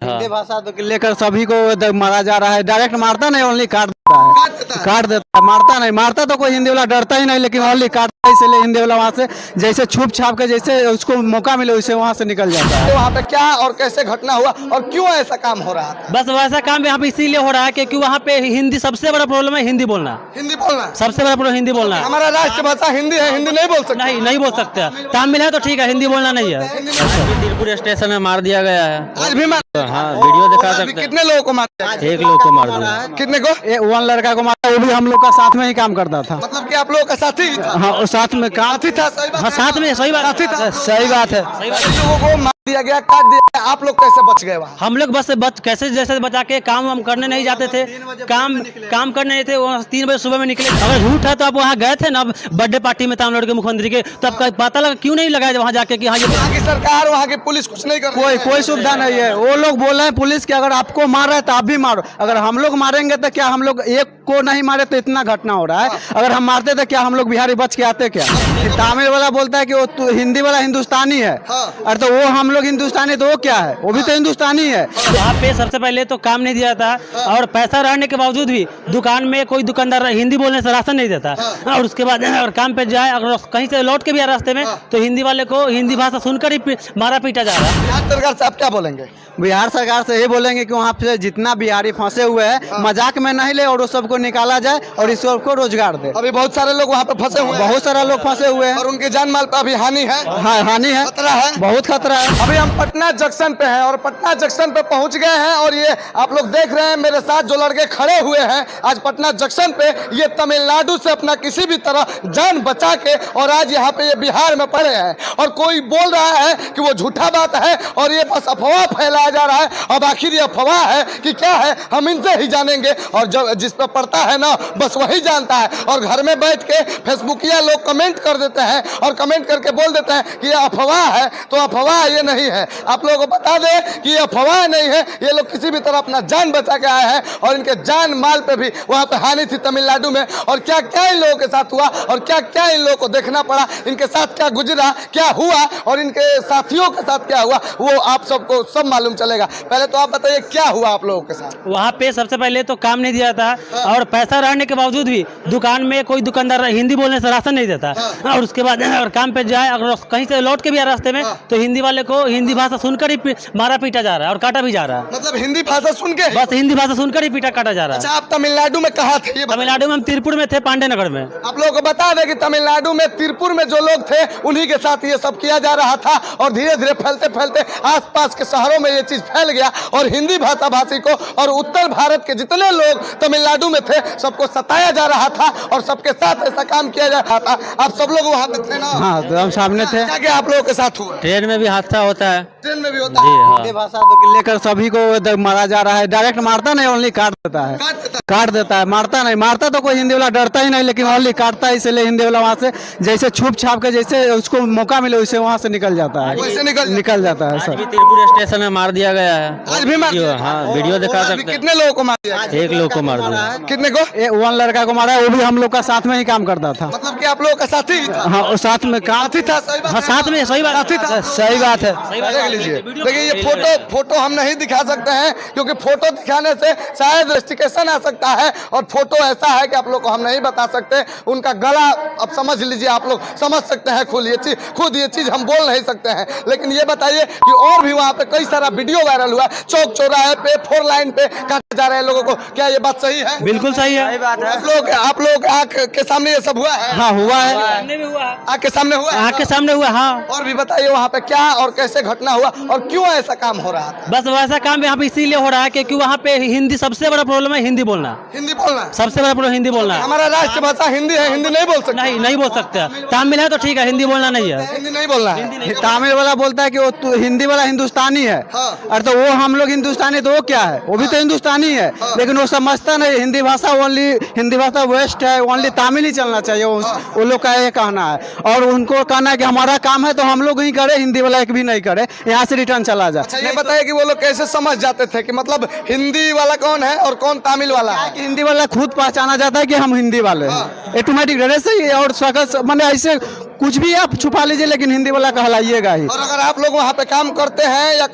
हिंदी भाषा तो लेकर सभी को मारा जा रहा है। डायरेक्ट मारता नहीं, ओनली काट देता है। काट देता है, मारता नहीं। मारता तो कोई हिंदी वाला डरता ही नहीं, लेकिन ओनली काटता है। इसलिए हिंदी वाला वहाँ से जैसे छुप छाप के जैसे उसको मौका मिले वैसे वहाँ से निकल जाता है। तो वहाँ पे क्या और कैसे घटना हुआ और क्यों ऐसा काम हो रहा था? बस वैसा काम यहाँ पे इसीलिए हो रहा है क्योंकि वहाँ पे हिंदी सबसे बड़ा प्रॉब्लम है, हिंदी बोलना। हिंदी बोलना सबसे बड़ा प्रॉब्लम हिंदी बोलना है। हमारा राष्ट्रभाषा हिंदी है, हिंदी नहीं बोल सकते। नहीं बोल सकते। तमिल है तो ठीक है, हिंदी बोलना नहीं है। तिरपुर स्टेशन में मार दिया गया है। आज भी मार? हाँ, वीडियो दिखा सकते हैं। कितने लोगों को मारा? एक लोग को मार दिया। कितने को? वन लड़का को मारा, वो भी हम लोग का साथ में ही काम करता था। मतलब कि आप लोगों का साथी? हाँ, वो साथ में काम साथी था। सही बात हाँ, है। साथ में सही बात था। सही बात है। लोगों को मार दिया गया, काट दिया गया, आप लोग कैसे बच गए वहाँ? हम लोग बस कैसे जैसे बचा के काम हम करने नहीं जाते थे। काम करने नहीं थे। वहाँ 3 बजे सुबह में निकले। अगर झूठ है तो आप वहाँ गए थे ना बर्थडे पार्टी में तमिलनाडु के मुख्यमंत्री के, तो आपका पता लगा क्यों नहीं लगाया वहाँ जाके कि हाँ ये वहाँ की सरकार, वहाँ की पुलिस कुछ नहीं कर रही? कोई सुविधा नहीं है। वो लोग बोल रहे हैं पुलिस की, अगर आपको मार रहा है तो आप भी मारो। अगर हम लोग मारेंगे तो क्या हम लोग एक को नहीं मारे तो इतना घटना हो रहा है। अगर हम मारते तो क्या हम लोग बिहारी बच के आते क्या? तमिल वाला बोलता है कि वो हिंदी वाला हिंदुस्तानी है। अरे तो वो हम लोग हिंदुस्तानी, तो वो क्या है? वो भी तो हिंदुस्तानी है। वहाँ पे सबसे पहले तो काम नहीं दिया था, और पैसा रहने के बावजूद भी दुकान में कोई दुकानदार हिंदी बोलने से राशन नहीं देता। और उसके बाद अगर काम पे जाए, अगर कहीं से लौट के भी आए रास्ते में, तो हिंदी वाले को हिंदी भाषा सुनकर ही मारा पीटा जा रहा है। बिहार सरकार से आप क्या बोलेंगे? बिहार सरकार से ये बोलेंगे कि वहाँ पे जितना बिहारी फंसे हुए हैं मजाक में नहीं ले, और वो सबको निकाला जाए और इस सबको रोजगार दे। अभी बहुत सारे लोग वहाँ पे फंसे हुए हैं। बहुत सारा लोग फंसे हुए हैं और उनके जान माल पर अभी हानि है। हाँ, हानि है, खतरा है, बहुत खतरा है। अभी हम पटना जंक्शन पे हैं और पटना जंक्शन पे पहुंच गए हैं। और ये आप लोग देख रहे हैं मेरे साथ जो लड़के खड़े हुए हैं आज पटना जंक्शन पे, ये तमिलनाडु से अपना किसी भी तरह जान बचा के और आज यहाँ पे ये बिहार में पड़े हैं। और कोई बोल रहा है कि वो झूठा बात है और ये बस अफवाह फैलाया जा रहा है। अब आखिर ये अफवाह है कि क्या है, हम इनसे ही जानेंगे। और जो जिस पर पड़ता है ना बस वही जानता है। और घर में बैठ के फेसबुकिया लोग कमेंट कर देते हैं और कमेंट करके बोल देते हैं कि ये अफवाह है, तो अफवाह ये नहीं है। आप लोगों को बता दें कि ये अफवाह नहीं है। ये लोग किसी भी तरह अपना जान बचा के आए हैं और इनके जान माल पे भी वहाँ पे हानि थी तमिलनाडु में। और क्या क्या इन लोगों के साथ हुआ और क्या क्या इन लोगों को देखना पड़ा, इनके साथ क्या गुजरा, क्या हुआ और इनके साथियों के साथ क्या हुआ, वो आप सबको सब मालूम चलेगा। पहले तो आप बताइए क्या हुआ आप लोगों के साथ? वहाँ पे सबसे पहले तो काम नहीं दिया था, और पैसा रहने के बावजूद भी दुकान में कोई दुकानदार हिंदी बोलने से राशन नहीं देता। और उसके बाद अगर काम पे जाए, अगर कहीं से लौट के भी आए रास्ते में, तो हिंदी वाले को हिंदी भाषा सुनकर ही मारा पीटा जा रहा है और काटा भी जा रहा है। मतलब हिंदी भाषा सुन के? बस हिंदी भाषा सुनकर ही पीटा काटा जा रहा है। अच्छा, आप तमिलनाडु में कहाँ थे? ये तमिलनाडु में हम तिरपुर में थे, पांडे नगर में। आप लोगों को बता दें कि तमिलनाडु में तिरपुर में जो लोग थे उन्हीं के साथ ये सब किया जा रहा था। और धीरे धीरे फैलते फैलते आसपास के शहरों में ये चीज फैल गया और हिंदी भाषा भाषी को और उत्तर भारत के जितने लोग तमिलनाडु में थे सबको सताया जा रहा था और सबके साथ ऐसा काम किया जा रहा था। आप सब लोग वहाँ पे थे ना? हाँ, तो हम सामने थे। क्या क्या आप लोगों के साथ हुआ? ट्रेन में भी हादसा होता है। ट्रेन में भी होता जी है? हाँ। हिंदी भाषा तो लेकर सभी को मारा जा रहा है। डायरेक्ट मारता नहीं, ओनली काट देता है। काट देता है, मारता नहीं। मारता तो कोई हिंदी वाला डरता ही नहीं, लेकिन ओनली काटता है। इसलिए हिंदी वाला वहाँ से जैसे छुप छाप के जैसे उसको मौका मिले वैसे वहाँ से निकल जाता है। वैसे निकल जाता है आज सर। भी तिरपुर स्टेशन में मार दिया गया है। आज भी मार दिया? हाँ, वीडियो दिखा सकते हैं। कितने लोगों को मार दिया? एक लोग को मार दिया। कितने को? वन लड़का को मारा, वो भी हम लोग का साथ में ही काम करता था। मतलब कि आप लोगों का साथी? हाँ, वो साथ में काम साथी था। सही बात हाँ, है। साथ में सही बात। साथी था। सही बात है। देख लीजिए, देखिए ये फोटो हम नहीं दिखा सकते हैं क्योंकि फोटो दिखाने से शायद रेस्ट्रिक्शन आ सकता है। और फोटो ऐसा है कि आप लोग को हम नहीं बता सकते। उनका गला अब समझ लीजिए, आप लोग समझ सकते हैं खुद ये चीज हम बोल नहीं सकते हैं। लेकिन ये बताइए कि और भी वहाँ पे कई सारा वीडियो वायरल हुआ, चौक चौराहे पे 4 लाइन पे काटे जा रहे हैं लोगों को। क्या ये बात सही है? बिल्कुल सही है। आप लोग आँख के सामने ये सब हुआ है? हाँ, हुआ है। आँख के सामने हुआ है? आँख के सामने हुआ। हाँ, और भी बताइए वहाँ पे क्या और कैसे घटना हुआ और क्यों ऐसा काम हो रहा था? बस वैसा काम यहाँ पे इसीलिए हो रहा है क्योंकि वहाँ पे हिंदी सबसे बड़ा प्रॉब्लम है, हिंदी बोलना। हिंदी बोलना सबसे बड़ा प्रॉब्लम हिंदी बोलना है। हमारा राष्ट्रभाषा हिंदी है, हिंदी नहीं बोल सकते। नहीं बोल सकते। तमिल है तो ठीक है, हिंदी बोलना नहीं है। हिंदी नहीं बोलना है। तमिल वाला बोलता है कि वो हिंदी वाला हिंदुस्तानी है। अरे तो वो हम लोग हिंदुस्तानी, तो वो क्या है? वो भी तो हिंदुस्तानी है। लेकिन वो समझता नहीं। हिंदी भाषा ओनली, हिंदी भाषा वेस्ट है, ओनली तमिल ही चलना चाहिए। वो लोग का ये कहना है और उनको कहना है कि हमारा काम है तो हम लोग ही करे, हिंदी वाला एक भी नहीं करे, यहाँ से रिटर्न चला जाए। अच्छा, ये बताइए कि वो लोग कैसे समझ जाते थे कि मतलब हिंदी वाला कौन है और कौन तमिल वाला है? हिंदी वाला खुद पहचाना जाता है कि हम हिंदी वाले हैं। ऑटोमेटिक डरे से ही। और सकल मैंने ऐसे कुछ भी आप छुपा लीजिए लेकिन हिंदी वाला कहलाइएगा ही। और अगर आप लोग वहाँ पे काम करते हैं या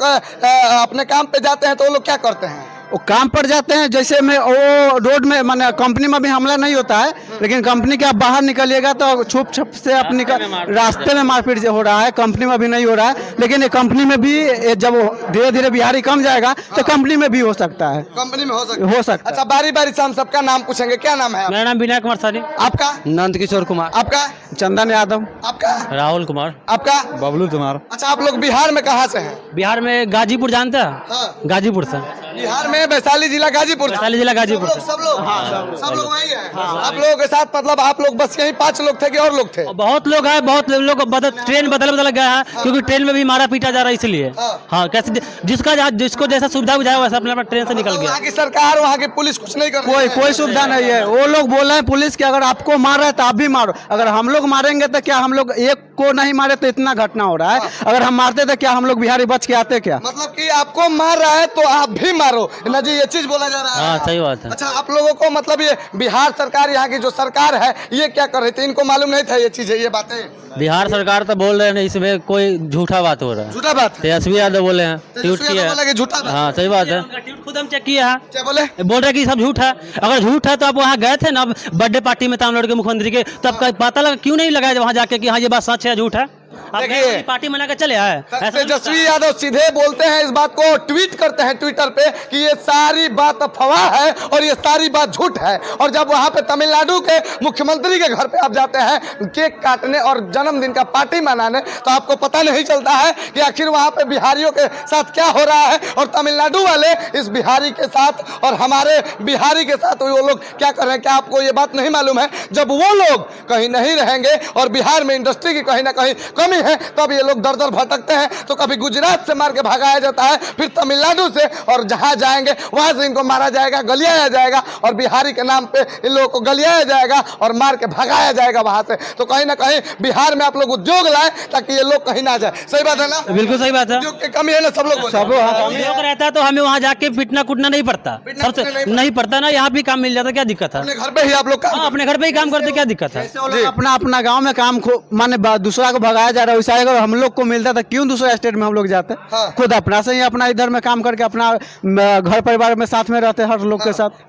अपने काम पे जाते हैं तो वो लोग क्या करते हैं? वो काम पर जाते हैं, जैसे में वो रोड में माने कंपनी में भी हमला नहीं होता है, लेकिन कंपनी के आप बाहर निकलिएगा तो छुप छुप से अपनी रास्ते में मारपीट हो रहा है, कंपनी में भी नहीं हो रहा है। लेकिन ये कंपनी में भी जब धीरे धीरे बिहारी कम जाएगा तो कंपनी में भी हो सकता है। कंपनी में हो सकता है। अच्छा, बारी बारी से हम सबका नाम पूछेंगे। क्या नाम है? मेरा नाम विनय कुमार सानी। आपका? नंद किशोर कुमार। आपका? चंदन यादव। आपका? राहुल कुमार। आपका? बबलू कुमार। अच्छा, आप लोग बिहार में कहाँ से हैं? बिहार में गाजीपुर जानते हैं? हाँ। गाजीपुर से। बिहार में वैशाली जिला गाजीपुर। वैशाली जिला गाजीपुर से। सब लोग वहीं हैं। आप लोगों के साथ मतलब आप लोग बस यही 5 लोग थे कि और लोग थे? बहुत लोग हैं, बहुत लोग ट्रेन बदल गया है, क्योंकि ट्रेन में भी मारा पीटा जा रहा है इसलिए। हाँ, कैसे जिसको जैसा सुविधा बुझाया वैसा अपना ट्रेन से निकल गया। वहाँ की सरकार, वहाँ की पुलिस कुछ नहीं कर रही है? कोई सुविधा नहीं है। वो लोग बोल रहे हैं पुलिस कि अगर आपको मार रहा है तो आप भी मारो। अगर हम लोग मारेंगे तो क्या हम लोग एक को नहीं मारे तो इतना घटना हो रहा है, अगर हम मारते तो क्या हम लोग बिहारी बच के आते क्या? मतलब कि आपको मार रहा है तो आप भी मारो ना जी, ये चीज बोला जा रहा है। हाँ, सही बात है। अच्छा, आप लोगों को मतलब ये बिहार सरकार, यहाँ की जो सरकार है, ये क्या कर रही थी? इनको मालूम नहीं था ये चीजें, ये बातें? बिहार सरकार तो बोल रहे हैं इसमें कोई झूठा बात हो रहा है। झूठा बात? तेजस्वी यादव बोले हैं, ट्वीट किया है। झूठा? हाँ, सही बात है। ट्वीट खुद हम चेक किया है। क्या बोले? बोल रहे कि सब झूठ है। अगर झूठ है तो आप वहाँ गए थे ना बर्थडे पार्टी में तमिलनाडु के मुख्यमंत्री के, तो आपका पता लगा क्यों नहीं लगाया वहाँ जाके कि हाँ ये बात सच है झूठ है? आप देखिए, पार्टी मना के चले आए। तेजस्वी यादव सीधे बोलते हैं इस बात को, ट्वीट करते हैं ट्विटर पे कि ये सारी बात अफवाह है और ये सारी बात झूठ है। और जब वहाँ पे तमिलनाडु के मुख्यमंत्री के घर पे आप जाते हैं केक काटने और जन्मदिन का पार्टी मनाने, तो आपको पता नहीं चलता है कि आखिर वहाँ पे बिहारियों के साथ क्या हो रहा है और तमिलनाडु वाले इस बिहारी के साथ और हमारे बिहारी के साथ वो लोग क्या कर रहे हैं। क्या आपको ये बात नहीं मालूम है? जब वो लोग कहीं नहीं रहेंगे और बिहार में इंडस्ट्री की कहीं ना कहीं कमी है, तब ये लोग दर दर भटकते हैं। तो कभी गुजरात से मार के भगाया जाता है, फिर तमिलनाडु से, और जहां जाएंगे वहां से इनको मारा जाएगा, गलियाया जाएगा, और बिहारी के नाम पे इन लोगों को गलियाया जाएगा और मार के भगाया जाएगा वहां से। तो कहीं ना कहीं बिहार में आप लोग उद्योग लाए ताकि ये लोग कहीं ना जाए। सही बात है ना? बिल्कुल सही बात है। उद्योग की कमी है ना, सब लोग उद्योग रहता है तो हमें वहाँ जाके पिटना कुटना नहीं पड़ता, सबसे नहीं पड़ता ना, यहाँ भी काम मिल जाता, क्या दिक्कत है? अपने घर पे ही आप लोग अपने घर पे ही काम करते, क्या दिक्कत है? अपना अपना गांव में काम माने दूसरा को भगाया जा रहा है, वैसा अगर हम लोग को मिलता था क्यों दूसरे स्टेट में हम लोग जाते? खुद अपना से ही अपना इधर में काम करके अपना घर परिवार में साथ में रहते हर लोग के साथ।